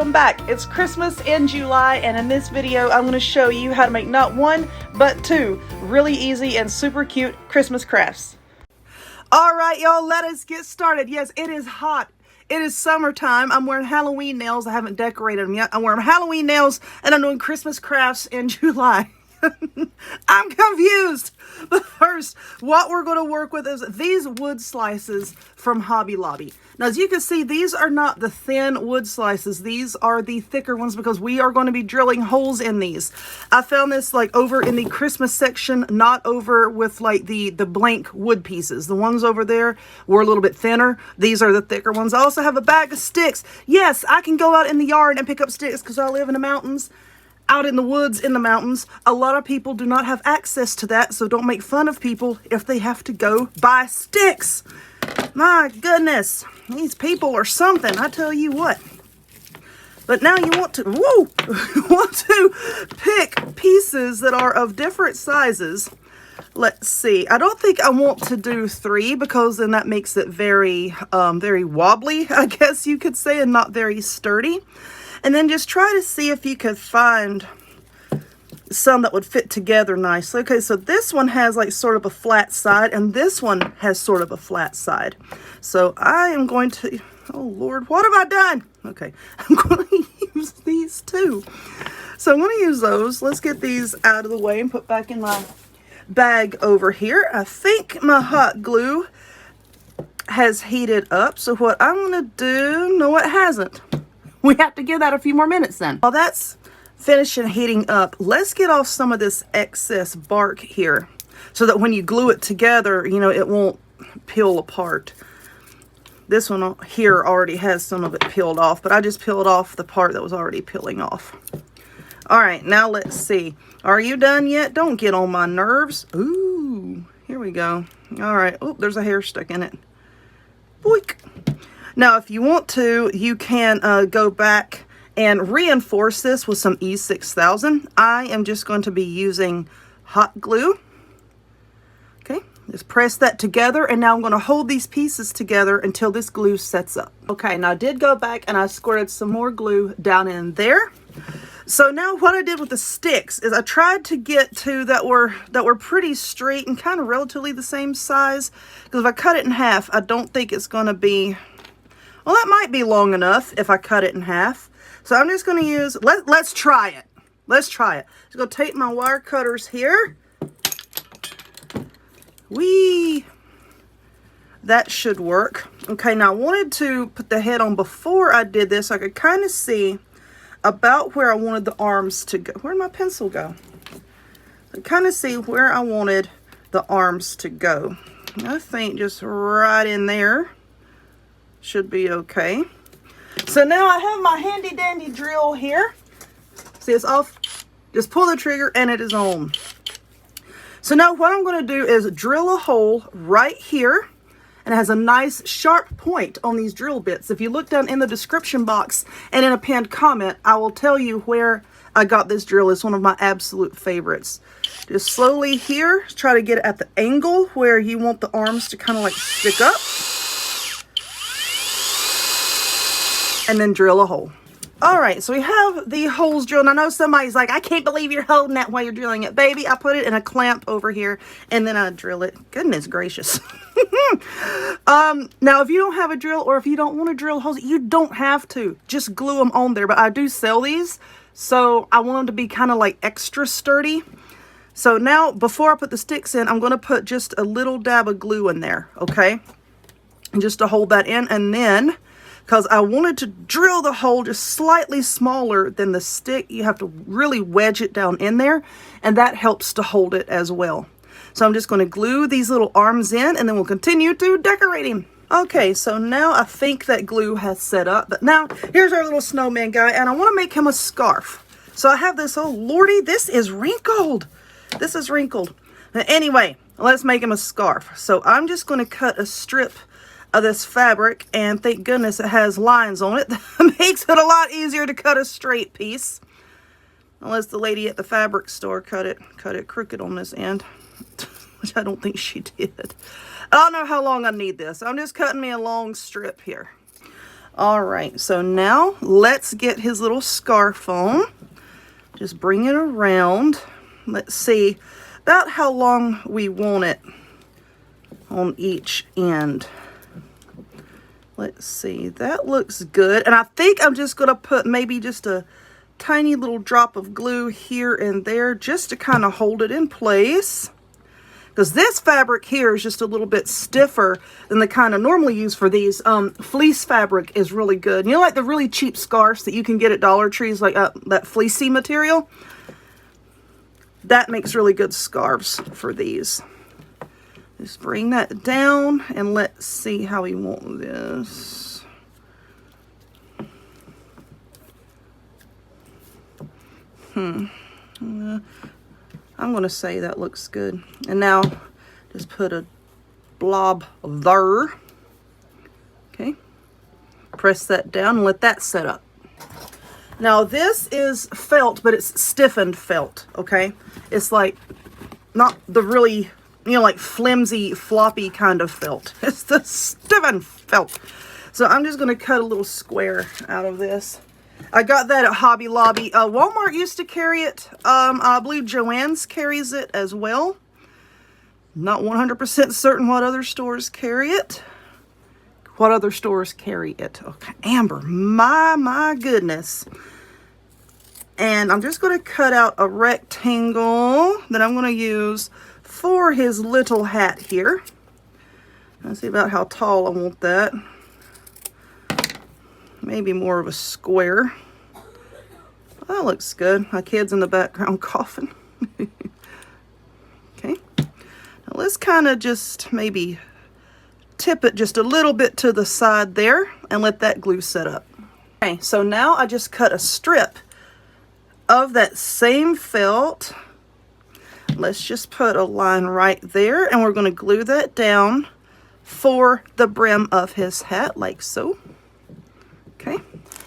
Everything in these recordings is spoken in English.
welcome back. It's Christmas in July, and in this video I'm going to show you how to make not one but two really easy and super cute Christmas crafts. Alright y'all, let us get started. Yes, it is hot. It is summertime. I'm wearing Halloween nails. I haven't decorated them yet. I'm wearing Halloween nails and I'm doing Christmas crafts in July. I'm confused. But first, what we're going to work with is these wood slices from Hobby Lobby. Now, as you can see, these are not the thin wood slices. These are the thicker ones because we are going to be drilling holes in these. I found this like over in the Christmas section, not over with like the blank wood pieces. The ones over there were a little bit thinner. These are the thicker ones. I also have a bag of sticks. Yes, I can go out in the yard and pick up sticks because I live in the mountains. Out in the woods in the mountains, a lot of people do not have access to that, so don't make fun of people if they have to go buy sticks. My goodness, these people are something, I tell you what. But now you want to, want to pick pieces that are of different sizes. Let's see, I don't think I want to do 3 because then that makes it very, very wobbly, I guess you could say, and not very sturdy. And then just try to see if you could find some that would fit together nicely. Okay, so this one has like sort of a flat side, and this one has sort of a flat side. So I am going to, oh Lord, what have I done? Okay, I'm going to use these two. So I'm going to use those. Let's get these out of the way and put back in my bag over here. I think my hot glue has heated up. So what I'm going to do, no it hasn't. We have to give that a few more minutes then. While that's finishing heating up, let's get off some of this excess bark here so that when you glue it together, you know, it won't peel apart. This one here already has some of it peeled off, but I just peeled off the part that was already peeling off. All right, now let's see. Are you done yet? Don't get on my nerves. Ooh, here we go. All right. Oh, there's a hair stuck in it. Boink. Now, if you want to, you can go back and reinforce this with some E6000. I am just going to be using hot glue. Okay, just press that together, and now I'm going to hold these pieces together until this glue sets up. Okay, now I did go back and I squirted some more glue down in there. So now what I did with the sticks is I tried to get two that were pretty straight and kind of relatively the same size, because if I cut it in half, I don't think it's going to be... Well, that might be long enough if I cut it in half. So I'm just going to use, let's try it. Let's try it. Just going to take my wire cutters here. Whee! That should work. Okay, now I wanted to put the head on before I did this so I could kind of see about where I wanted the arms to go. Where'd my pencil go? I kind of see where I wanted the arms to go. I think just right in there. Should be okay. So now I have my handy dandy drill here. See, it's off. Just pull the trigger and it is on. So now what I'm going to do is drill a hole right here, and it has a nice sharp point on these drill bits. If you look down in the description box and in a pinned comment, I will tell you where I got this drill. It's one of my absolute favorites. Just slowly here, try to get it at the angle where you want the arms to kind of like stick up. And then drill a hole. All right, so we have the holes drilled. I know somebody's like, I can't believe you're holding that while you're drilling it. Baby, I put it in a clamp over here, and then I drill it. Goodness gracious. Now, if you don't have a drill, or if you don't want to drill holes, you don't have to. Just glue them on there. But I do sell these, so I want them to be kind of like extra sturdy. So now, before I put the sticks in, I'm going to put just a little dab of glue in there, okay? And just to hold that in, and then... because I wanted to drill the hole just slightly smaller than the stick. You have to really wedge it down in there, and that helps to hold it as well. So I'm just going to glue these little arms in, and then we'll continue to decorate him. Okay, so now I think that glue has set up, but now here's our little snowman guy, and I want to make him a scarf. So I have this, oh lordy, this is wrinkled. This is wrinkled. But anyway, let's make him a scarf. So I'm just going to cut a strip of this fabric, and thank goodness it has lines on it. That makes it a lot easier to cut a straight piece, unless the lady at the fabric store cut it crooked on this end, which I don't think she did. I don't know how long I need this. I'm just cutting me a long strip here. All right, so now let's get his little scarf on. Just bring it around. Let's see about how long we want it on each end. Let's see, that looks good. And I think I'm just gonna put maybe just a tiny little drop of glue here and there just to kind of hold it in place. Because this fabric here is just a little bit stiffer than the kind of normally use for these. Fleece fabric is really good. You know, like the really cheap scarves that you can get at Dollar Trees, like that fleecy material? That makes really good scarves for these. Just bring that down and let's see how we want this. I'm going to say that looks good. And now just put a blob there. Okay. Press that down and let that set up. Now this is felt, but it's stiffened felt, okay? It's like not the really, you know, like flimsy, floppy kind of felt. It's the stiffened felt. So I'm just going to cut a little square out of this. I got that at Hobby Lobby. Walmart used to carry it. I believe Joann's carries it as well. Not 100% certain what other stores carry it. What other stores carry it? Okay, Amber, my goodness. And I'm just going to cut out a rectangle that I'm going to use for his little hat here. Let's see about how tall I want that. Maybe more of a square. That looks good. My kid's in the background coughing. Okay. Now let's kind of just maybe tip it just a little bit to the side there and let that glue set up. Okay, so now I just cut a strip of that same felt. Let's just put a line right there and we're going to glue that down for the brim of his hat like so. Okay.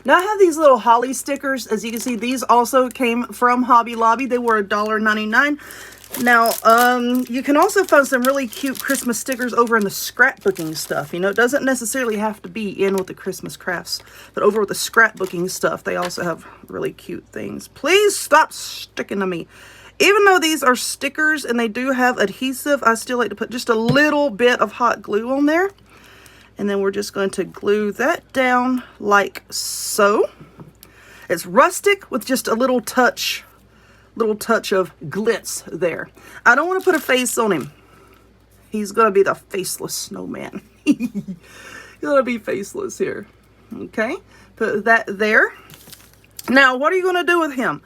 Now I have these little holly stickers. As you can see, these also came from Hobby Lobby. They were $1.99. Now, you can also find some really cute Christmas stickers over in the scrapbooking stuff. You know, it doesn't necessarily have to be in with the Christmas crafts, but over with the scrapbooking stuff, they also have really cute things. Please stop sticking to me. Even though these are stickers and they do have adhesive, I still like to put just a little bit of hot glue on there. And then we're just going to glue that down like so. It's rustic with just a little touch of glitz there. I don't want to put a face on him. He's going to be the faceless snowman. He's going to be faceless here. Okay, put that there. Now, what are you going to do with him?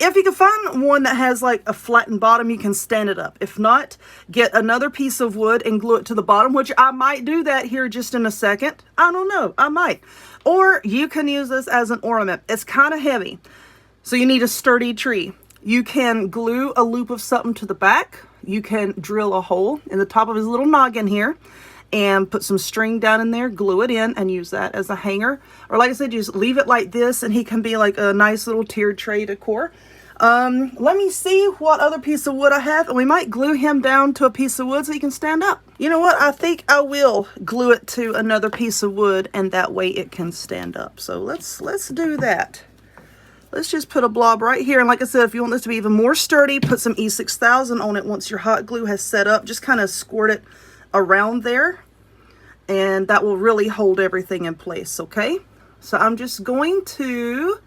If you can find one that has like a flattened bottom, you can stand it up. If not, get another piece of wood and glue it to the bottom, which I might do that here just in a second. I don't know. I might. Or you can use this as an ornament. It's kind of heavy, so you need a sturdy tree. You can glue a loop of something to the back. You can drill a hole in the top of his little noggin here and put some string down in there, glue it in, and use that as a hanger. Or like I said, just leave it like this and he can be like a nice little tiered tray decor. Let me see what other piece of wood I have, and we might glue him down to a piece of wood so he can stand up. You know what? I think I will glue it to another piece of wood, and that way it can stand up. So let's do that. Let's just put a blob right here. And like I said, if you want this to be even more sturdy, put some E6000 on it once your hot glue has set up. Just kind of squirt it around there, and that will really hold everything in place, okay? So I'm just going to,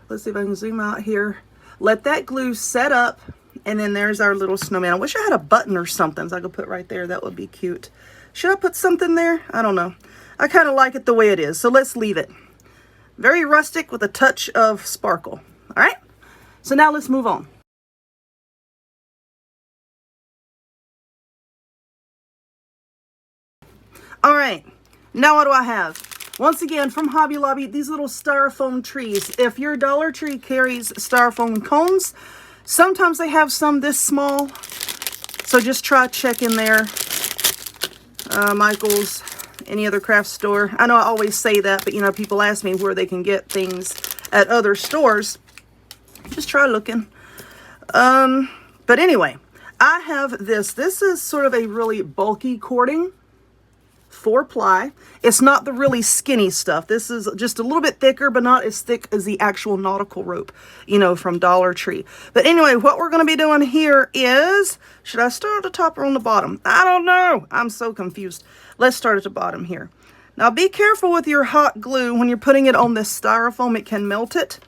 let's see if I can zoom out here. Let that glue set up, and then there's our little snowman. I wish I had a button or something so I could put right there. That would be cute. Should I put something there? I don't know. I kind of like it the way it is, so let's leave it. Very rustic with a touch of sparkle. All right, so now let's move on. All right, now what do I have? Once again, from Hobby Lobby, these little styrofoam trees. If your Dollar Tree carries styrofoam cones, sometimes they have some this small. So just try checking there. Michael's, any other craft store. I know I always say that, but you know, people ask me where they can get things at other stores. Just try looking. But anyway, I have this. This is sort of a really bulky cording 4-ply. It's not the really skinny stuff. This is just a little bit thicker, but not as thick as the actual nautical rope, you know, from Dollar Tree. But anyway, what we're going to be doing here is, should I start at the top or on the bottom? I don't know. I'm so confused. Let's start at the bottom here. Now be careful with your hot glue when you're putting it on this styrofoam. It can melt it.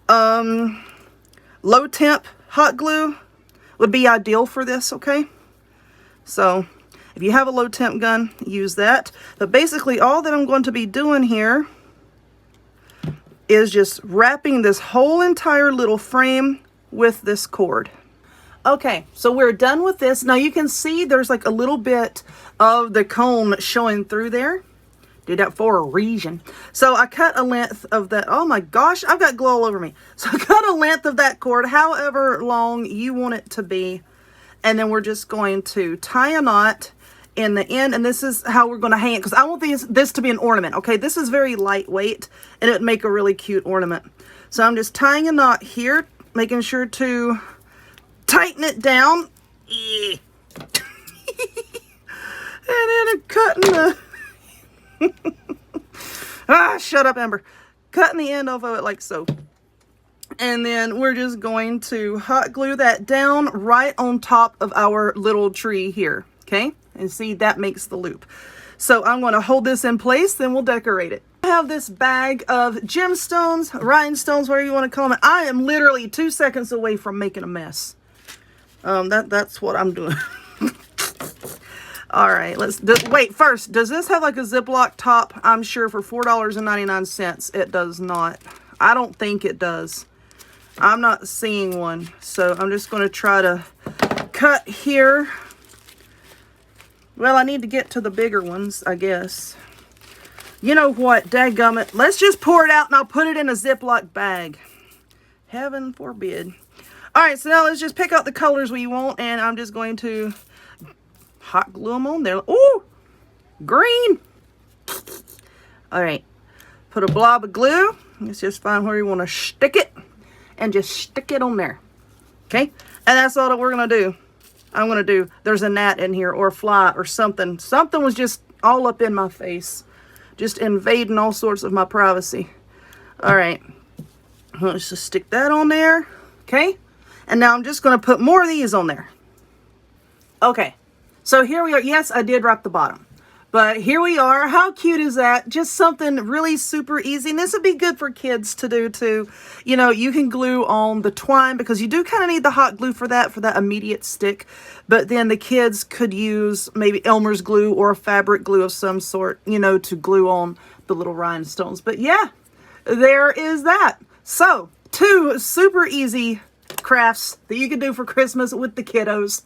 Low temp hot glue would be ideal for this, okay? So if you have a low temp gun, use that. But basically all that I'm going to be doing here is just wrapping this whole entire little frame with this cord. Okay, so we're done with this. Now you can see there's like a little bit of the cone showing through there. Did that for a reason. So I cut a length of that. Oh my gosh, I've got glue all over me. So I cut a length of that cord, however long you want it to be. And then we're just going to tie a knot in the end. And this is how we're going to hang it, because I want this to be an ornament. Okay, this is very lightweight and it would make a really cute ornament. So I'm just tying a knot here, making sure to tighten it down. And then I'm cutting the... shut up, Amber. Cutting the end off of it like so. And then we're just going to hot glue that down right on top of our little tree here. Okay? And see, that makes the loop. So I'm going to hold this in place, then we'll decorate it. I have this bag of gemstones, rhinestones, whatever you want to call them. I am literally 2 seconds away from making a mess. That's what I'm doing. All right, wait, first, does this have like a Ziploc top? I'm sure for $4.99. It does not. I don't think it does. I'm not seeing one. So I'm just going to try to cut here. Well, I need to get to the bigger ones, I guess. You know what? Dadgummit. Let's just pour it out and I'll put it in a Ziploc bag. Heaven forbid. All right, so now let's just pick out the colors we want, and I'm just going to hot glue them on there. Ooh, green. All right, put a blob of glue. Let's just find where you want to stick it and just stick it on there. Okay, and that's all that we're gonna do. I'm gonna do, there's a gnat in here or a fly or something. Something was just all up in my face, just invading all sorts of my privacy. All right, let's just stick that on there. Okay, and now I'm just gonna put more of these on there. Okay. So here we are. Yes, I did wrap the bottom. But here we are. How cute is that? Just something really super easy. And this would be good for kids to do too. You know, you can glue on the twine because you do kind of need the hot glue for that immediate stick. But then the kids could use maybe Elmer's glue or a fabric glue of some sort, you know, to glue on the little rhinestones. But yeah, there is that. So 2 super easy crafts that you can do for Christmas with the kiddos.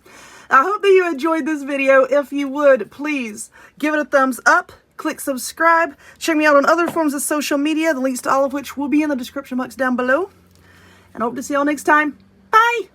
I hope that you enjoyed this video. If you would, please give it a thumbs up, click subscribe, check me out on other forms of social media, the links to all of which will be in the description box down below. And I hope to see y'all next time. Bye!